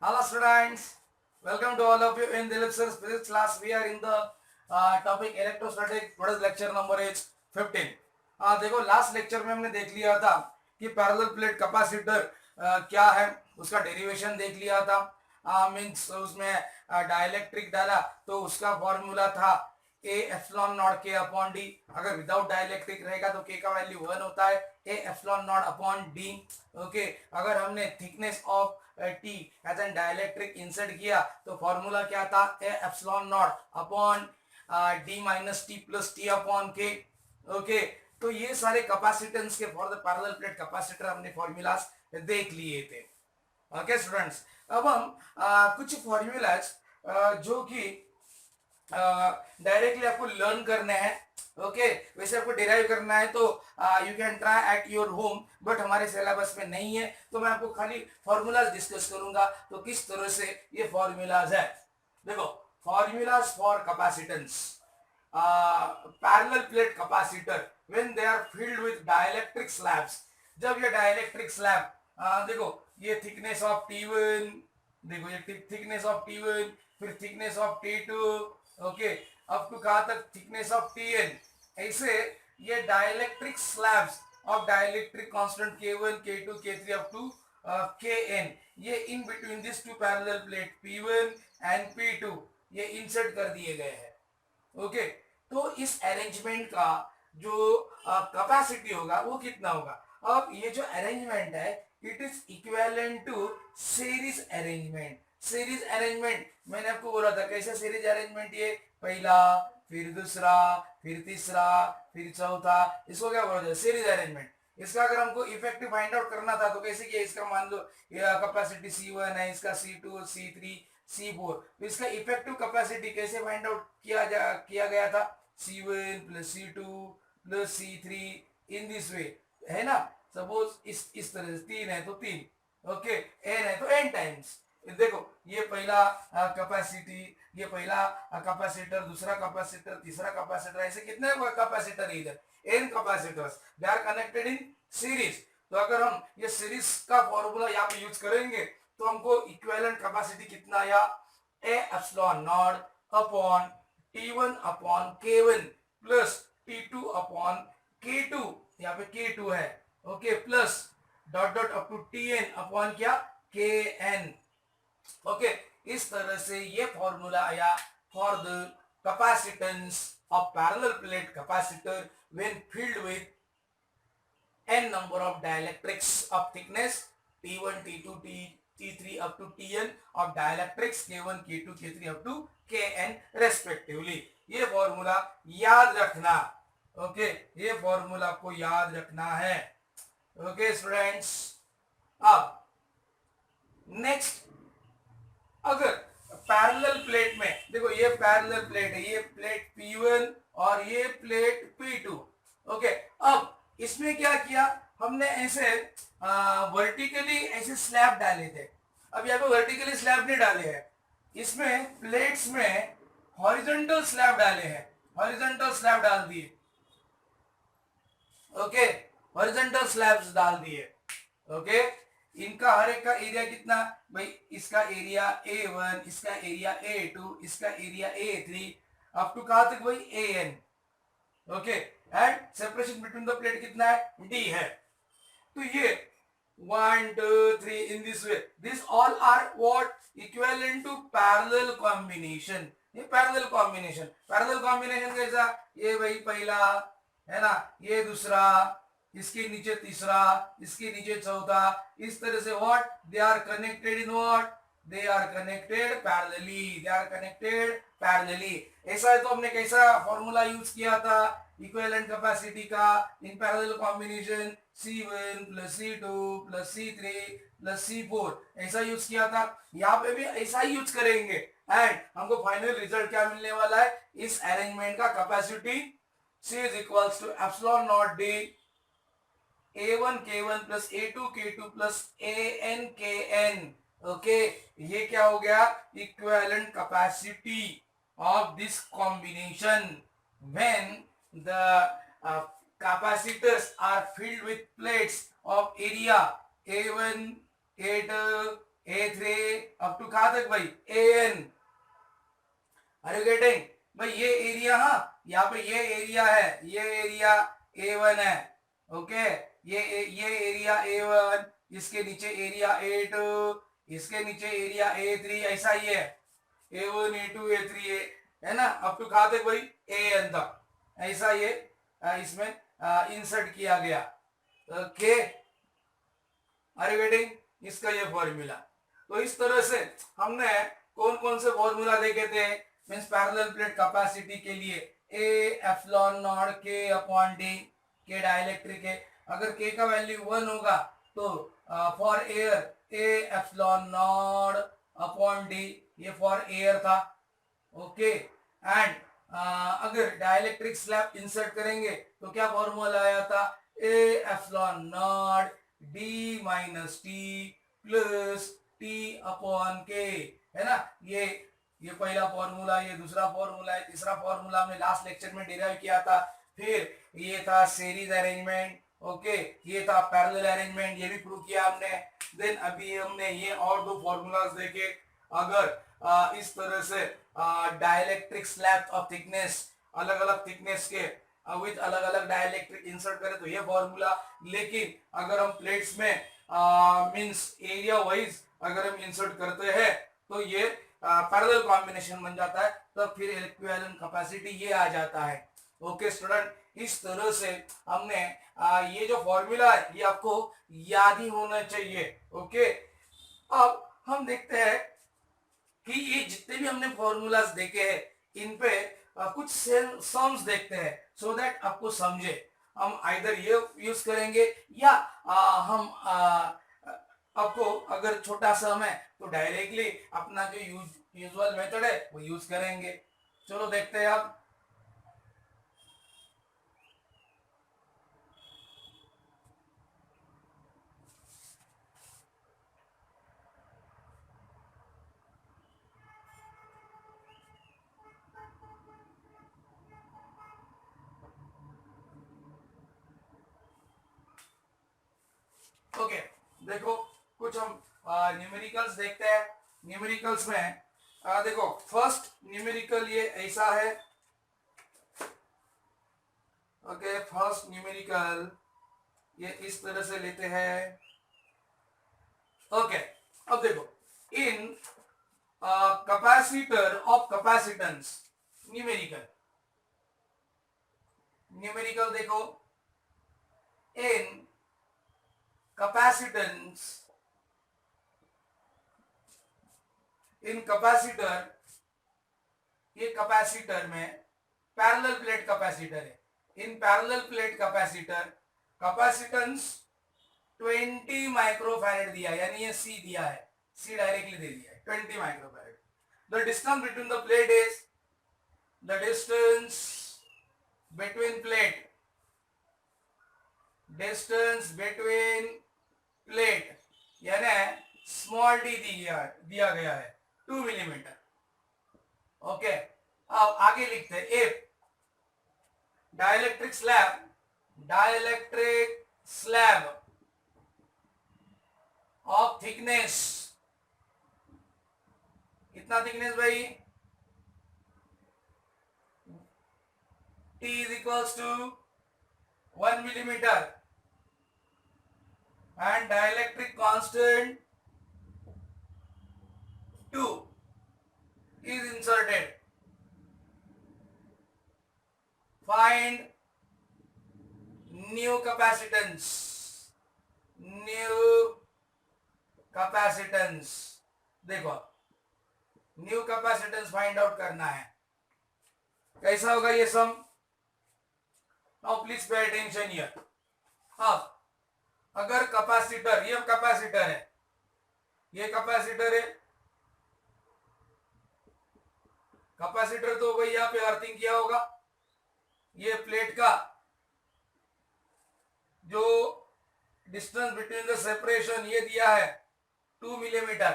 Hello students, welcome to all of you in Dilip sir's physics class. We are in the topic electrostatic. Today's lecture number is 15. देखो last lecture में हमने देख लिया था कि parallel plate capacitor क्या है, उसका डेरिवेशन देख लिया था। मीन्स उसमें डाइलेक्ट्रिक डाला तो उसका फॉर्मूला था A epsilon naught K upon D. अगर विदाउट डाइलेक्ट्रिक रहेगा तो के का वैल्यू 1 होता है, A epsilon not upon D. Okay, अगर हमने thickness of T as an dielectric insert किया तो फॉर्मूला क्या था, A epsilon not upon D minus T plus T upon K. Okay, तो ये सारे कैपेसिटेंस के for the parallel plate capacitor हमने फॉर्मूलाज देख लिए थे। ओके स्टूडेंट्स, अब हम कुछ फॉर्मूलाज जो कि डायरेक्टली आपको लर्न करने हैं। ओके, वैसे आपको डिराइव करना है तो you can try at your home, but हमारे सिलेबस में नहीं है, तो मैं आपको खाली फॉर्मूलाज डिस्कस करूंगा। तो किस तरह से ये फॉर्मूलाज है, देखो formulas for capacitance. Parallel plate capacitor when they are filled with dielectric slabs. जब ये डाइलेक्ट्रिक स्लैब, देखो ये थिकनेस ऑफ T1, देखो ये थिकनेस ऑफ T1, फिर thickness of T2, okay, up to कहां तक, थिकनेस ऑफ Tn। ऐसे ये dielectric slabs of dielectric constant K1, K2, K3 up to Kn, ये in between this two parallel plate P1 and P2 ये insert कर दिए गए हैं। ओके, तो इस अरेंजमेंट का जो कैपेसिटी होगा वो कितना होगा। अब ये जो अरेंजमेंट है it is equivalent to series arrangement. Series arrangement मैंने आपको बोला था कैसे सीरीज अरेंजमेंट, ये पहला फिर दूसरा फिर तीसरा फिर चौथा, इसको क्या बोला जाए, सीरीज अरेंजमेंट। इसका अगर हमको इफेक्टिव फाइंड आउट करना था तो कैसे किया, इसका मान लो कैपेसिटी C1 है, इसका C2, C3, C4, तो इसका इफेक्टिव कैपेसिटी कैसे फाइंड आउट किया गया था, C1 plus C2 plus C3 in this वे, है ना। सपोज इस तरह से 3 है तो 3, ओके, n है तो n टाइम्स। देखो ये पहला कैपेसिटी, ये पहला कैपेसिटर, दूसरा कैपेसिटर, तीसरा कैपेसिटर, ऐसे कितने कैपेसिटर इधर, n capacitors, they are connected in series. तो अगर हम ये सीरीज का फॉर्मूला यहाँ पे यूज करेंगे तो हमको इक्विवेलेंट कैपेसिटी कितना आया, A epsilon not upon T1 upon K1 plus T2 upon K2, यहाँ पे K2 है, okay, plus dot dot up to Tn upon क्या, Kn। ओके, इस तरह से ये फॉर्मूला आया for the capacitance of parallel plate capacitor when filled with n number of dielectrics of thickness T1, T2, T3 up to Tn of dielectrics K1, K2, K3 up to Kn respectively। ये formula याद रखना, okay, ये formula आपको याद रखना है। Okay students, अब next, अगर पैरेलल प्लेट में देखो ये पैरेलल प्लेट है, ये प्लेट P1 और ये प्लेट P2, ओके, अब इसमें क्या किया हमने, ऐसे वर्टिकली ऐसे स्लैब डाले थे। अब यहाँ पे वर्टिकली स्लैब नहीं डाले हैं, इसमें प्लेट्स में हॉरिजॉन्टल स्लैब डाले हैं, हॉरिजॉन्टल स्लैब डाल दिए, ओके, हॉरिजॉन्टल स्लैब्स डाल दिए। ओके, इनका हर एक का एरिया कितना भाई, इसका एरिया A1, इसका एरिया A2, इसका एरिया A3 अप टू कहां तक भाई AN। Okay, and separation between the plate कितना है, D है। तो ये 1 2 3 in this way, this all are what, equivalent to parallel combination. ये पैरेलल कॉम्बिनेशन, पैरेलल कॉम्बिनेशन कैसा, ये भाई पहला है ना, ये दूसरा, इसके नीचे तीसरा, इसके नीचे चौथा, इस तरह से what, they are connected in what, they are connected parallelly, they are connected parallelly. ऐसा है तो हमने कैसा फॉर्मूला यूज किया था इक्विवेलेंट कैपेसिटी का in parallel combination, C1 plus C2 plus C3 plus C4, ऐसा यूज किया था। यहाँ पे भी ऐसा ही यूज करेंगे एंड हमको फाइनल रिजल्ट क्या मिलने वाला है, इस अरेंजमेंट का capacity C is equals to epsilon naught D A1 K1 plus A2 K2 plus AN KN। Okay, ये क्या हो गया, equivalent capacity of this combination when the capacitors are filled with plates of area A1, A2, A3 up to कहां तक भाई AN। Are you getting भाई? ये area, हाँ यहाँ पे ये एरिया है, ये एरिया A1 है। ओके, ये एरिया A1, इसके नीचे एरिया A2, इसके नीचे एरिया A3, ऐसा ही है A1 A2 A3 है ना, अप टू कहां तक भाई AN तक, ऐसा ये इसमें इंसर्ट किया गया। Okay, are you getting? इसका ये फॉर्मूला। तो इस तरह से हमने कौन कौन से फॉर्मूला देखे थे मींस पैरेलल प्लेट कैपेसिटी के लिए, ए epsilon naught K upon D, के डाइलेक्ट्रिक है, अगर के का वैल्यू 1 होगा तो for air A epsilon not upon D, ये फॉर एयर था। ओके, एंड अगर डाइलेक्ट्रिक स्लैब इंसर्ट करेंगे तो क्या फॉर्मूला आया था, A epsilon not D minus T plus T upon के, है ना। ये पहला फॉर्मूला, ये दूसरा फॉर्मूला है, तीसरा फॉर्मूला हमने लास्ट लेक्चर में डिराइव किया था। फिर ये था सीरीज अरेंजमेंट, ओके, ये था पैरेलल अरेंजमेंट, ये भी प्रूव किया हमने। देन अभी हमने ये और दो फॉर्मूलाज देखे। अगर इस तरह से डाइलेक्ट्रिक स्लैब ऑफ थिकनेस, अलग अलग थिकनेस के विथ अलग अलग डाइलेक्ट्रिक इंसर्ट करें तो ये फॉर्मूला। लेकिन अगर हम प्लेट्स में मींस एरिया वाइज अगर हम इंसर्ट करते हैं तो ये पैरेलल कॉम्बिनेशन बन जाता है, तो फिर इक्विवेलेंट कैपेसिटी ये आ जाता है। ओके स्टूडेंट, इस तरह से हमने ये जो फॉर्मूला है ये आपको याद ही होना चाहिए। ओके, अब हम देखते हैं कि ये जितने भी हमने फॉर्मूलाज देखे हैं इन पे कुछ सम्स देखते हैं सो दैट आपको समझे। हम आइदर ये यूज करेंगे या हम आपको अगर छोटा सम है तो डायरेक्टली अपना जो यूजुअल मेथड है वो यूज करेंगे। चलो देखते हैं आप। ओके, देखो कुछ हम न्यूमेरिकल्स देखते हैं। न्यूमेरिकल्स में देखो फर्स्ट न्यूमेरिकल ये ऐसा है। ओके, फर्स्ट न्यूमेरिकल ये इस तरह से लेते हैं। ओके, अब देखो इन कैपेसिटर ऑफ कैपेसिटेंस, न्यूमेरिकल देखो इन कैपेसिटेंस, इन कैपेसिटर, ये कैपेसिटर में पैरेलल प्लेट कैपेसिटर है। In parallel plate capacitor capacitance 20 microfarad दिया है, यानी ये सी दिया है, सी डायरेक्टली दे दिया है 20 microfarad. The distance between the plate is, the distance between plate, distance between plate यानी स्मॉल डी दिया गया है 2 मिलीमीटर। ओके, अब आगे लिखते हैं if dielectric slab of thickness, कितना थिकनेस भाई, T is equals to 1 millimeter and dielectric constant 2 is inserted. Find new capacitance. देखो न्यू कैपेसिटेंस फाइंड आउट करना है। कैसा होगा ये sum? Now please pay attention here. अब अगर कैपेसिटर, ये कैपेसिटर है, ये कैपेसिटर है, कैपेसिटर तो भाई यहाँ पे अर्थिंग किया होगा। ये प्लेट का जो डिस्टेंस बिटवीन द सेपरेशन ये दिया है 2 मिलीमीटर।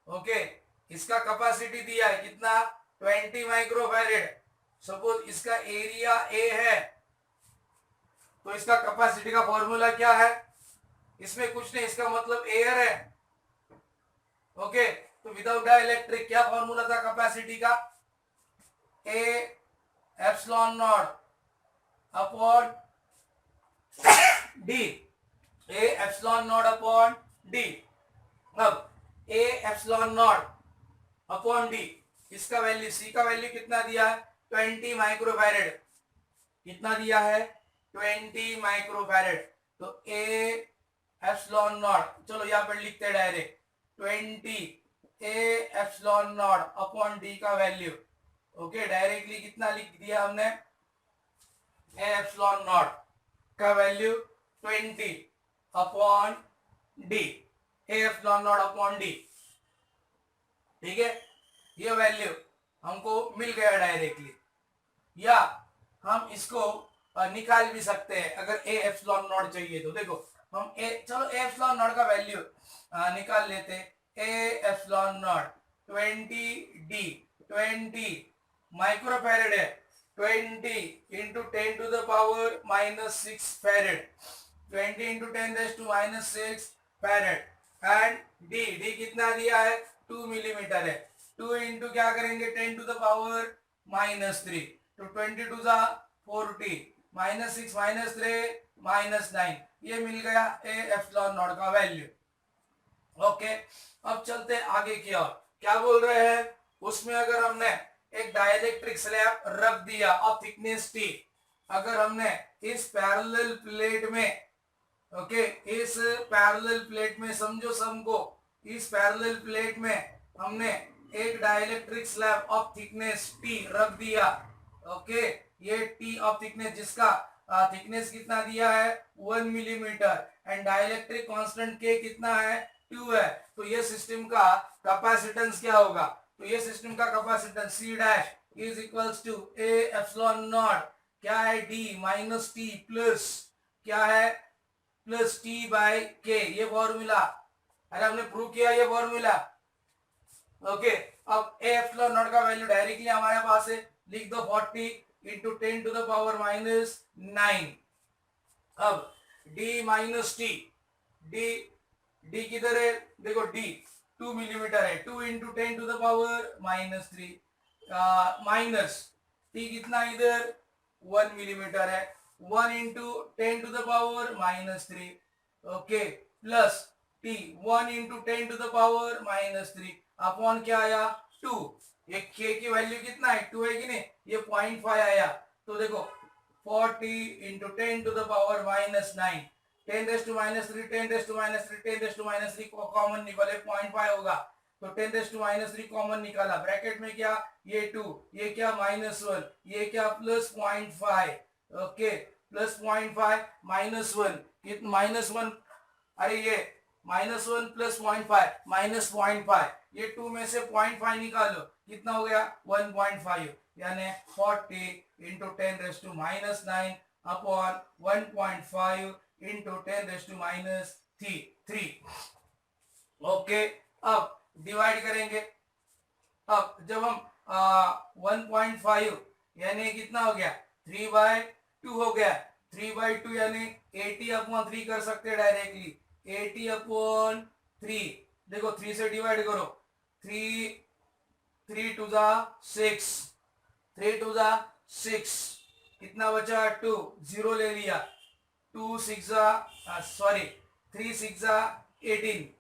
ओके, इसका कैपेसिटी दिया है कितना, 20 माइक्रोफैरेड। सपोज इसका एरिया ए है तो इसका कैपेसिटी का फॉर्मूला क्या है, इसमें कुछ नहीं, इसका मतलब एयर है। ओके, तो विदाउट डाइलेक्ट्रिक क्या फॉर्मूला था कैपेसिटी का? A epsilon not upon D, A epsilon not upon D. अब A epsilon not upon D, इसका वैल्यू, सी का वैल्यू कितना दिया है? 20 माइक्रोफैरेड। कितना दिया है? 20 माइक्रोफैरेड। तो ए एप्सिलॉन नॉट, चलो यहाँ पर लिखते हैं direct, 20 A epsilon not upon D का वैल्यू। ओके, डायरेक्टली कितना लिख दिया हमने? ए एप्सिलॉन नॉट का value 20 upon D, A epsilon not upon D. ठीक है, ये वैल्यू हमको मिल गया डायरेक्टली, या हम इसको निकाल भी सकते हैं अगर ए एप्सिलॉन नॉट चाहिए तो। देखो हम चलो ए एप्सिलॉन नॉट का वैल्यू निकाल लेते हैं। ए एप्सिलॉन नॉट 20 माइक्रोफैरेड है, 20 into 10 to the power -6 farad, 20 into 10⁻⁻6 farad. And D कितना दिया है? 2 मिलीमीटर है। 2 इंटू क्या करेंगे? 10 टू द पावर -3, तो 22 जा 40, -6 -3 -9, ये मिल गया ए एप्सिलॉन नॉट का वैल्यू। ओके, अब चलते आगे की ओर। क्या बोल रहे हैं उसमें? अगर हमने एक डाइलेक्ट्रिक स्लैब रख दिया ऑफ थिकनेस टी, अगर हमने इस पैरेलल प्लेट में, ओके, इस पैरेलल प्लेट में, समझो सबको, इस पैरेलल प्लेट में हमने एक dielectric slab of thickness T रख दिया। ओके, ये टी ऑफ थिकनेस, जिसका थिकनेस कितना दिया है? 1 मिलीमीटर, एंड डाइलेक्ट्रिक कांस्टेंट के कितना है? 2 है। तो ये सिस्टम का कैपेसिटेंस क्या होगा? तो ये सिस्टम का capacitance C dash is equals to A epsilon naught, क्या है? डी माइनस टी प्लस, क्या है? प्लस टी बाय के, ये फॉर्मूला। अरे हमने प्रूव किया ये फॉर्मूला। ओके, अब ए एप्सिलॉन नॉट का वैल्यू डायरेक्टली हमारे पास है, लिख दो 40 इंटू 10 टू द पावर -9। अब डी माइनस टी, डी किधर है? देखो डी 2 मिलीमीटर है, 2 into 10 to the power -3, minus T कितना इधर? 1 मिलीमीटर है, 1 into 10 to the power -3, okay, plus T 1 into 10 to the power -3 upon क्या आया? 2। ये के की वैल्यू कितना है? 2 है कि नहीं? ये 0.5 आया। तो देखो 40 इंटू 10 टू द पावर -9, 10⁻³ 10⁻³ 10⁻³ को कॉमन निकाले 0.5 होगा, तो 10⁻³ कॉमन निकाला, ब्रैकेट में क्या? ये 2, ये क्या? -1, ये क्या? +0.5, ओके, +0.5 -1 -1, अरे ये -1 + 0.5 -0.5, ये 2 में से 0.5 निकालो, कितना हो गया? 1.5, यानी 40 इंटू 10⁻⁻9 अपॉन 1.5 इंटू 10⁻³ ओके, अब डिवाइड करेंगे। अब जब हम 1.5 यानी कितना हो गया? 3/2 हो गया। 3/2 यानी 80/3 कर सकते हैं डायरेक्टली, 80/3। देखो 3 से डिवाइड करो, 3 2 जा 6, 3 2 जा 6, कितना बचा? 2, 0 ले लिया, 2 6 जा 3 6 जा 18,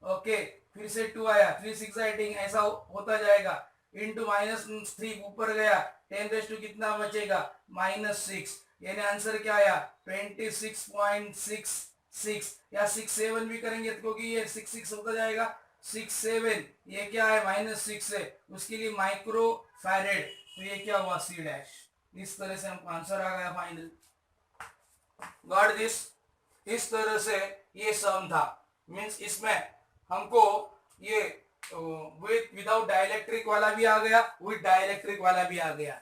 ओके, फिर से 2 आया, 3 6 जा 18, ऐसा होता जाएगा, इंटू -3 ऊपर गया, 10⁻⁻, कितना बचेगा? -6, यानी आंसर क्या आया? 26.66, या 67 भी करेंगे क्योंकि ये 6 6 होता जाएगा, 67, ये क्या है? -6 है, उसके लिए माइक्रो फैरेड, तो ये क्या हुआ? C dash. इस तरह से हमको आंसर आ गया फाइनल। Got this? इस तरह से ये सम था, मीन्स इसमें हमको ये विदाउट डाइलेक्ट्रिक वाला भी आ गया, विद डाइलेक्ट्रिक वाला भी आ गया।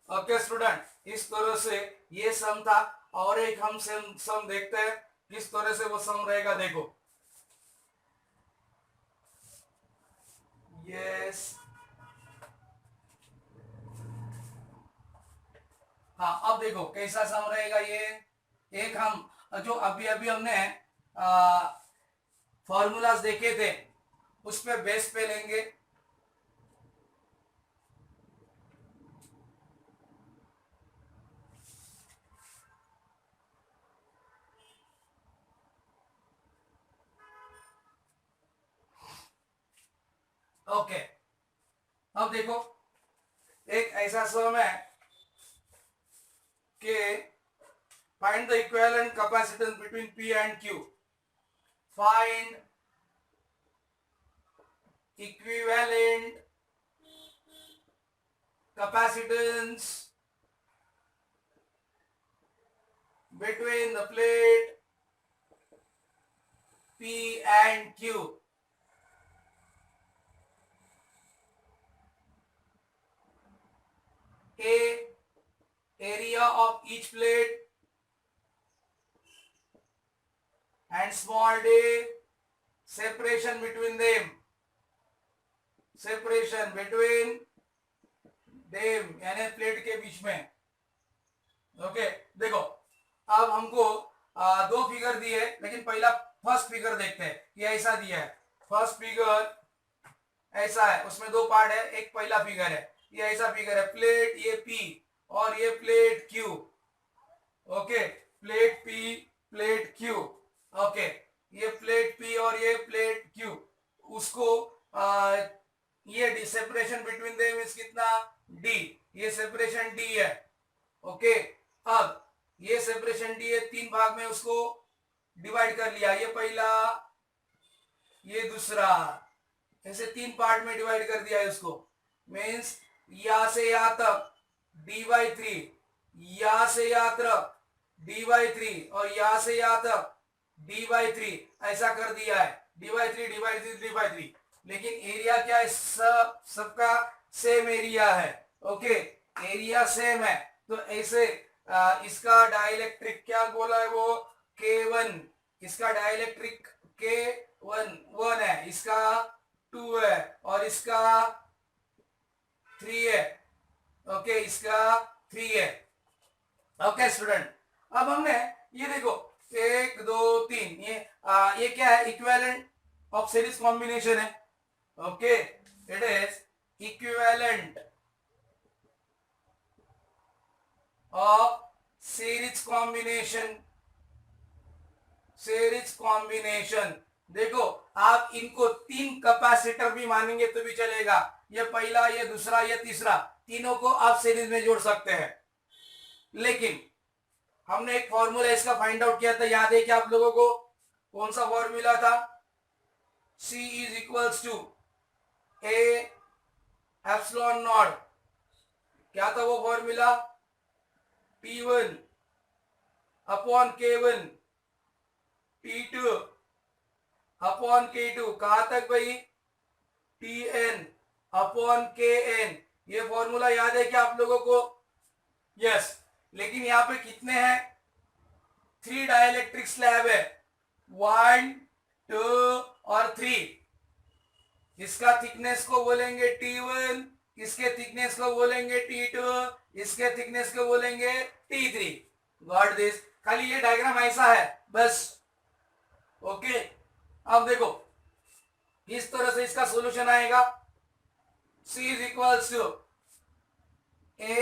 ओके स्टूडेंट, इस तरह से ये सम था। और एक हम सम देखते हैं किस तरह से वो सम रहेगा। देखो यस, हाँ, अब देखो कैसा सम रहेगा ये। एक हम जो अभी अभी हमने फॉर्मूलाज देखे थे, उस पे बेस पे लेंगे। ओके, अब देखो एक ऐसा सम है कि find the equivalent capacitance between P and Q। Find equivalent capacitance between the plate P and Q। A, area of each plate, and small d, separation between them, separation between them यानी plate के बीच में। Okay देखो, अब हमको दो figure दिए, लेकिन पहला फर्स्ट फिगर देखते हैं। ये ऐसा दिया है, फर्स्ट फिगर ऐसा है, उसमें दो पार्ट है, एक पहला फिगर है, ये ऐसा फिगर है, प्लेट ये P और ये plate Q। Okay, plate P plate Q। Okay, ये प्लेट P और ये प्लेट Q, उसको ये सेपरेशन बिटवीन देम इज कितना, D। ये सेपरेशन D है। ओके, अब ये सेपरेशन D है, तीन भाग में उसको डिवाइड कर लिया, ये पहला ये दूसरा, ऐसे तीन पार्ट में डिवाइड कर दिया है उसको। मीन्स यहां से यहां तक D/3, यहां से यहां तक D/3 और यहां से यहां तक D/3, ऐसा कर दिया है, D/3 D/3 D/3। लेकिन एरिया क्या है, सबका सेम एरिया है। ओके, एरिया सेम है, तो ऐसे इसका डाइलेक्ट्रिक क्या बोला है वो, K1, इसका डाइलेक्ट्रिक K1 है, इसका 2 है और इसका 3 है। ओके, इसका 3 है। ओके स्टूडेंट, अब हमने ये देखो 1 2 3, ये क्या है, इक्विवेलेंट ऑफ सीरीज कॉम्बिनेशन है। Okay, it is equivalent of series combination, series combination. देखो, आप इनको तीन कैपेसिटर भी मानेंगे तो भी चलेगा, ये पहला ये दूसरा ये तीसरा, तीनों को आप सीरीज में जोड़ सकते हैं। लेकिन हमने एक फॉर्मूला इसका फाइंड आउट किया था, याद है क्या आप लोगों को, कौन सा फॉर्मूला था, C is equals to A epsilon naught. क्या था वो formula, P1 upon K1 P2 upon K2, कहां तक भाई, Tn अपॉन Kn। ये फॉर्मूला याद है क्या आप लोगों को, यस। लेकिन यहाँ पे कितने हैं, 3 डाइलेक्ट्रिक स्लैब है, 1 2 और 3। इसका थिकनेस को बोलेंगे T1, इसके थिकनेस को बोलेंगे T2, इसके थिकनेस को बोलेंगे T3। गॉट दिस, खाली ये डायग्राम ऐसा है बस। ओके, अब देखो इस तरह से इसका सॉल्यूशन आएगा, C is equals to A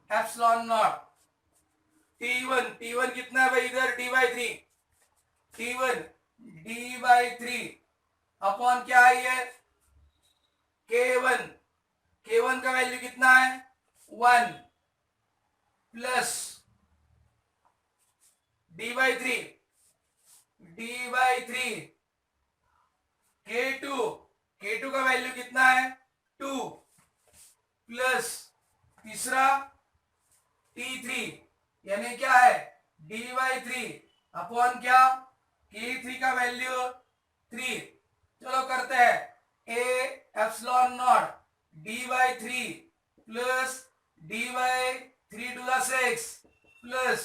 epsilon naught T1 कितना है भाई, इधर D/3, T1 D/3 अपॉन क्या है ये, K1 का वैल्यू कितना है, 1 प्लस D/3 K2 का वैल्यू कितना है, 2 प्लस तीसरा T3 यानी क्या है, D/3 अपॉन क्या, K3 का वैल्यू 3। चलो करते हैं, A epsilon naught D/3 plus D/3 to the 6 plus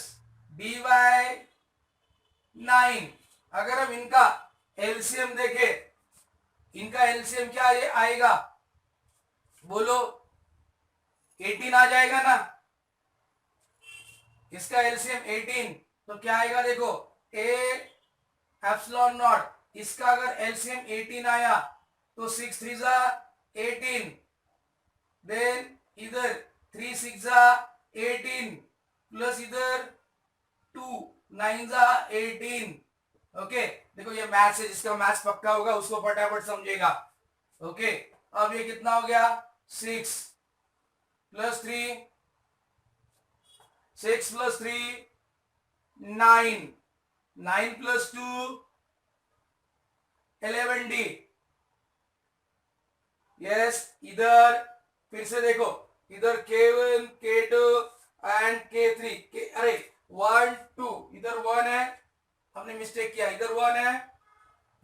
D/9। अगर हम इनका एलसीएम देखें, इनका एलसीएम क्या ये आएगा, बोलो 18 आ जाएगा ना, इसका एलसीएम 18, तो क्या आएगा देखो, A एप्सिलॉन नॉट इसका अगर एलसीएम 18 आया तो 6 3 जा 18, देन इधर 3 6 जा 18 प्लस इधर 2 9 जा 18। ओके, देखो ये मैथ्स है, जिसका मैथ्स पक्का होगा उसको फटाफट समझेगा। ओके, अब ये कितना हो गया 6 plus 3, 6 plus 3 9, 9 plus 2 11D। Yes, इधर फिर से देखो, इधर K1 K2 एंड K3 अरे 1 2, इधर 1 है, हमने मिस्टेक किया, इधर 1 है,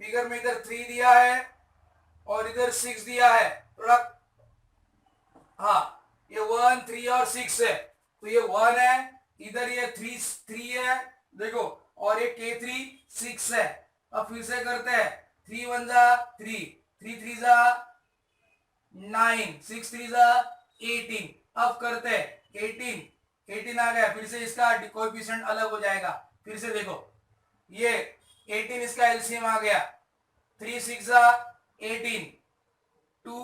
फिगर में इधर 3 दिया है और इधर 6 दिया है थोड़ा। हाँ, ये 1 3 और 6 है, तो ये 1 है, इधर ये 3 है देखो, और ये K3 6 है। अब फिर से करते हैं, 3 1 जा 3, 3 3 जा 9, 6 3 जा 18। अब करते हैं 18 आ गया, फिर से इसका कोएफिशिएंट अलग हो जाएगा। फिर से देखो, ये 18 इसका एलसीएम आ गया, 3 6 जा 18, 2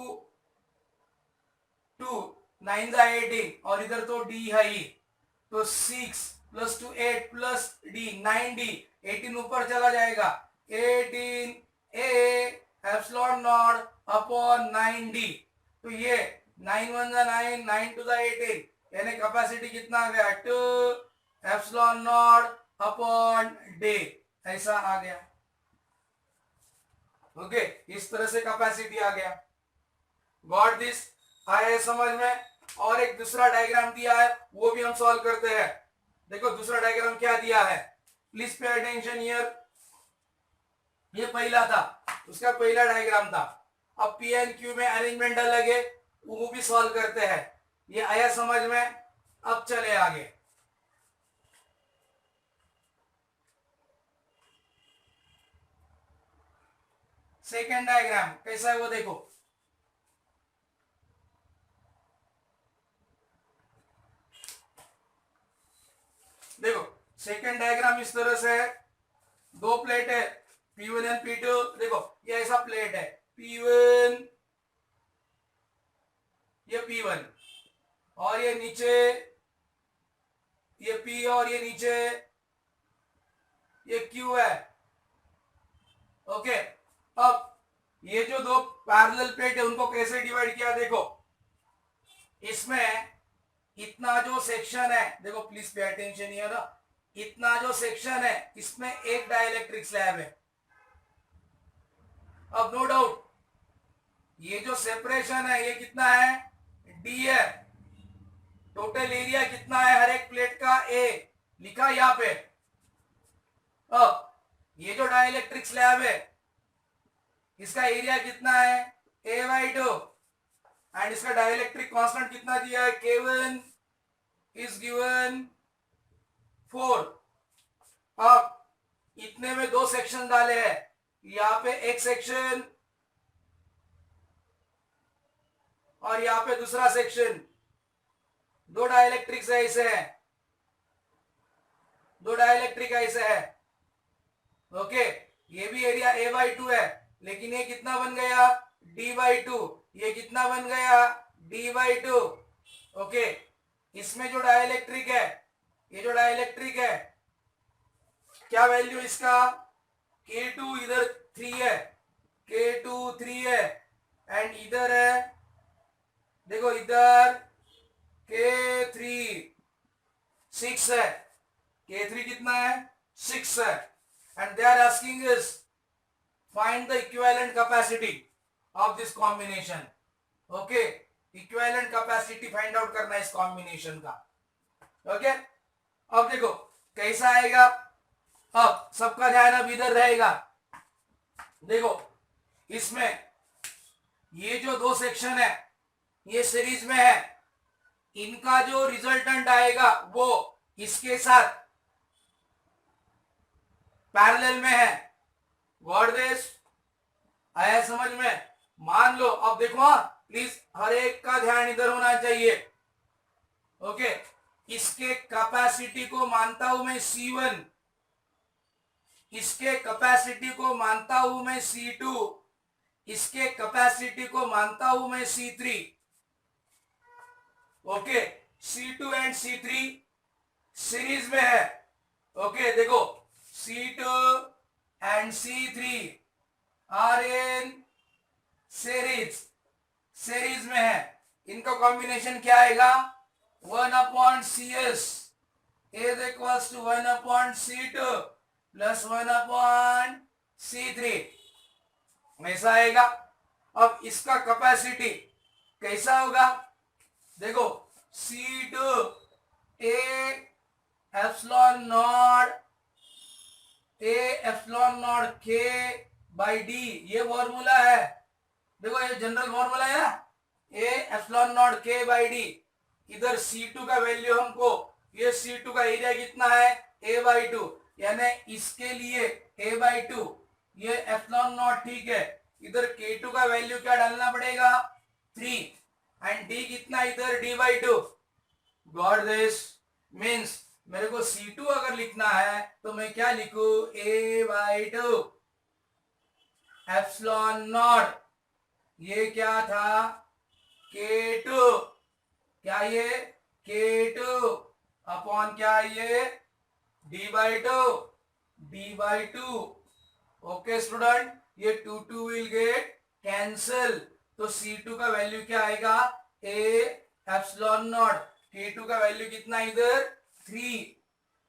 2 9 जा 18 और इधर तो डी है ही, तो 6 प्लस 2 8 प्लस डी 9D, 18 ऊपर चला जाएगा, 18 ए एप्सिलॉन नॉट अपॉन 9D। तो ये 9 1 जा 9, 9 2 जा 18, यानी कैपेसिटी कितना आ गया 2 एप्सिलॉन नॉट अपॉन डी, ऐसा आ गया। ओके, इस तरह से कैपेसिटी आ गया। Got this? आया समझ में? और एक दूसरा डायग्राम दिया है, वो भी हम सॉल्व करते हैं। देखो दूसरा डायग्राम क्या दिया है, प्लीज पे अटेंशन हियर। ये पहला था, उसका पहला डायग्राम था। अब पी एंड क्यू में अरेंजमेंट अलग है, वो भी सॉल्व करते हैं। ये आया समझ में? अब चले आगे। सेकेंड डायग्राम कैसा है वो देखो। देखो सेकेंड डायग्राम इस तरह से है, दो प्लेट है P1 एंड P2। देखो ये ऐसा प्लेट है, P1, ये P1 और ये नीचे ये P और ये नीचे ये Q है। ओके, अब ये जो दो पैरेलल प्लेट है उनको कैसे डिवाइड किया देखो। इसमें इतना जो सेक्शन है, देखो प्लीज पे अटेंशन हियर ना, इतना जो सेक्शन है इसमें एक डाइलेक्ट्रिक स्लैब है। अब नो डाउट ये जो सेपरेशन है ये कितना है डी है, टोटल एरिया कितना है हर एक प्लेट का ए, लिखा यहां पे। अब ये जो डाइलेक्ट्रिक स्लैब है इसका एरिया कितना है A/2 एंड इसका डाइलेक्ट्रिक कांस्टेंट कितना दिया है K1 इज गिवन 4। अब इतने में दो सेक्शन डाले हैं, यहां पे एक सेक्शन और यहां पे दूसरा सेक्शन, दो डाइलेक्ट्रिक्स ऐसे हैं, दो डाइलेक्ट्रिक ऐसे है। ओके, ये भी एरिया A/2 है, लेकिन ये कितना बन गया D/2, ये कितना बन गया D/2। ओके, इसमें जो डाइलेक्ट्रिक है, ये जो डाइलेक्ट्रिक है क्या वैल्यू इसका K2 इधर 3 है, K2 3 है एंड इधर है देखो इधर K3 6 है, K3 कितना है 6 है and they are asking is find the equivalent capacity of this combination। Okay, equivalent capacity find out करना है इस कॉम्बिनेशन का। ओके, अब देखो कैसा आएगा। अब सबका ध्यान अब इधर रहेगा। देखो इसमें ये जो दो सेक्शन है ये सीरीज में है, इनका जो रिजल्टेंट आएगा वो इसके साथ पैरेलल में है। Got this? आया समझ में? मान लो, अब देखो प्लीज हर एक का ध्यान इधर होना चाहिए। ओके, इसके कैपेसिटी को मानता हूं मैं C1 इसके कैपेसिटी को मानता हूं मैं C2, इसके कैपेसिटी को मानता हूं मैं C3। Okay, C2 and C3 series में है। ओके देखो, C2 and C3 are in series में है। इनका कॉम्बिनेशन क्या आएगा? 1/CS is equals to 1/C2 plus 1/C3, ऐसा आएगा। अब इसका कैपेसिटी कैसा होगा? देखो, C2 A epsilon not K by D, ये फॉर्मूला है। देखो ये जनरल फॉर्मूला है ना, A epsilon not K by D। इधर C2 का वैल्यू हमको, ये C2 का एरिया कितना है? A/2, यानी इसके लिए A/2, ये एप्सिलॉन नॉट, ठीक है। इधर K2 का वैल्यू क्या डालना पड़ेगा? 3, एंड D कितना इधर? D/2। Got this? मीन्स मेरे को C2 अगर लिखना है तो मैं क्या लिखू? A/2 एप्सिलॉन नॉट, ये क्या था? K2, क्या ये? K2 अपॉन क्या ये? D/2। ओके स्टूडेंट, ये 2 विल गेट कैंसल, तो C2 का वैल्यू क्या आएगा? A एप्सिलॉन नॉट, K2 का वैल्यू कितना इधर? 3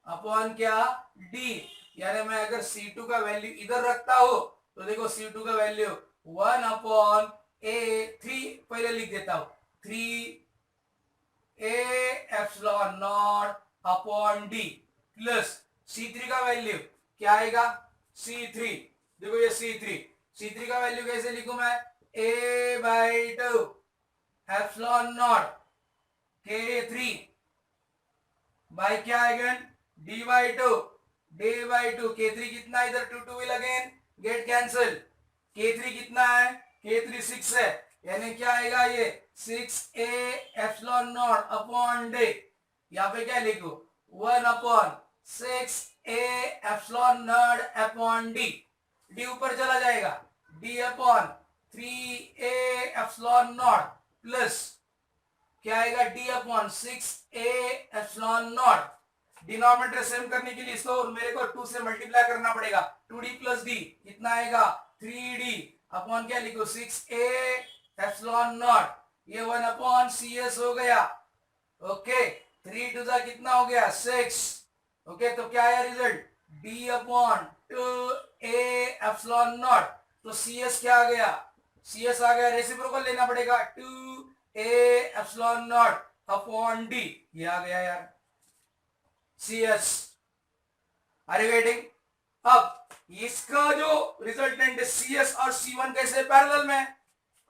अपॉन क्या? D। यानी मैं अगर C2 का वैल्यू इधर रखता हूं तो देखो C2 का वैल्यू 1/3 पहले लिख देता हूं, 3A epsilon not upon D plus C3 का वैल्यू क्या आएगा? C3, देखो ये C3 का वैल्यू कैसे लिखूं मैं? A/2 epsilon not K3 bye क्या आएगा? D/2 K3 कितना इधर? 2 will again get cancel. K3 कितना है? K3 6 है, यानी क्या आएगा? ये 6A epsilon not upon D। यहाँ पे क्या लिखो? 1/6A epsilon not upon D। D ऊपर चला जाएगा, D/3A एप्सिलॉन नॉट प्लस क्या आएगा? D/6A epsilon not. Denominator same करने के लिए इसको मेरे को 2 से मल्टीप्लाई करना पड़ेगा, 2D प्लस D कितना आएगा? 3D अपॉन क्या लिखो? 6A एप्सिलॉन नॉट, ये 1/CS हो गया। ओके, 3 टू ज़ा कितना हो गया? 6। ओके, तो क्या आया रिजल्ट? D/2A epsilon not. तो CS क्या आ गया? CS आ गया, रेसिप्रोकल लेना पड़ेगा, 2A epsilon not upon D, ये आ गया यार CS। Are you getting? अब इसका जो रिजल्टेंट है CS और C1 कैसे पैरेलल में?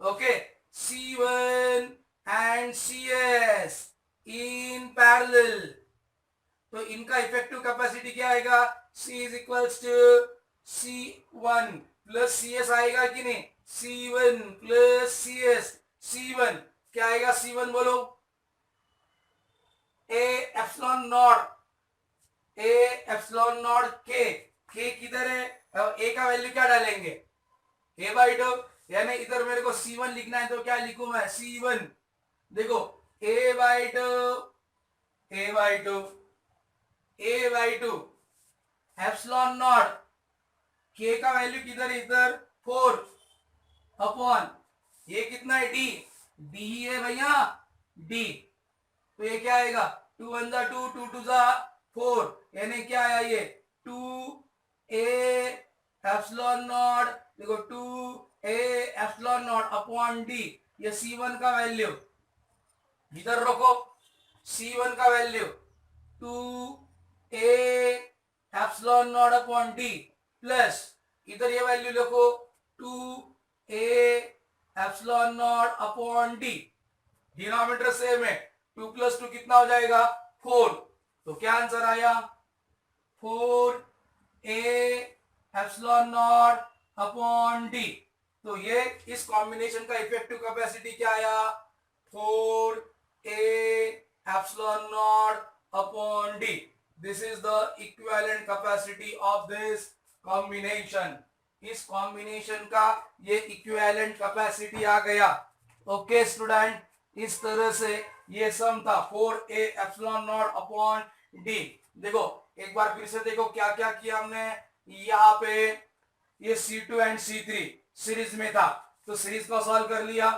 Okay, C1 and CS in parallel, तो इनका इफेक्टिव कैपेसिटी क्या आएगा? C is equals to C1 plus CS आएगा कि नहीं? C1 प्लस CS, C1 क्या आएगा? C1 बोलो, A एप्सिलॉन नॉट K किधर है? A का वैल्यू क्या डालेंगे? A/2, यानी इधर मेरे को C1 लिखना है तो क्या लिखूं मैं? C1, देखो A/2 एप्सिलॉन नॉट, K का वैल्यू किधर? इधर 4 अपॉन ये कितना है? D ही है भैया, D। तो ये क्या आएगा? 2 1 जा 2, 2 2 जा 4, यानी क्या आया? ये 2A एप्सिलॉन नॉट, देखो 2A epsilon not upon D, ये C1 का वैल्यू इधर रखो, C1 का value 2A epsilon not upon D plus इधर ये वैल्यू लिखो 2A epsilon not upon D। Denominator same है, 2 + 2 कितना हो जाएगा? 4। तो क्या आंसर आया? 4A epsilon not upon D। तो ये इस कॉम्बिनेशन का इफेक्टिव कैपेसिटी क्या आया? 4A epsilon not upon D। This is the equivalent capacity of this combination, इस कॉम्बिनेशन का ये इक्विवेलेंट कैपेसिटी आ गया। ओके स्टूडेंट, इस तरह से ये सम था 4a epsilon not upon D. देखो एक बार फिर से देखो क्या क्या किया हमने। यहाँ पे ये C2 एंड C3 सीरीज में था, तो सीरीज का सॉल्व कर लिया,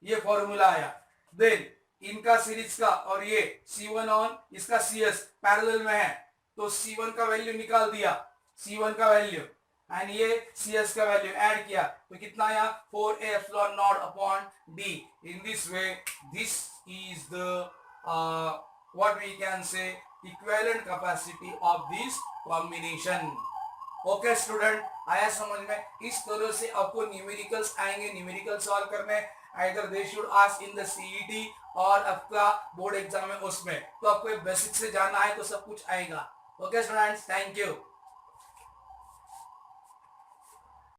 ये फॉर्मूला आया। देन इनका सीरीज का और ये C1 ऑन इसका CS पैरेलल में है, तो C1 का वैल्यू निकाल दिया, C1 का वैल्यू एंड ये CS का वैल्यू ऐड किया, तो कितना आया 4a epsilon not upon D. In this way this is the what we can say equivalent capacity of this combination। Okay student, आया समझ में? इस तरह से आपको न्यूमेरिकल्स आएंगे, न्यूमेरिकल सॉल्व करने, either they should ask in the CET और आपका बोर्ड एग्जाम में, उसमें तो आपको बेसिक से जाना है तो सब कुछ आएगा। Okay students, thank you.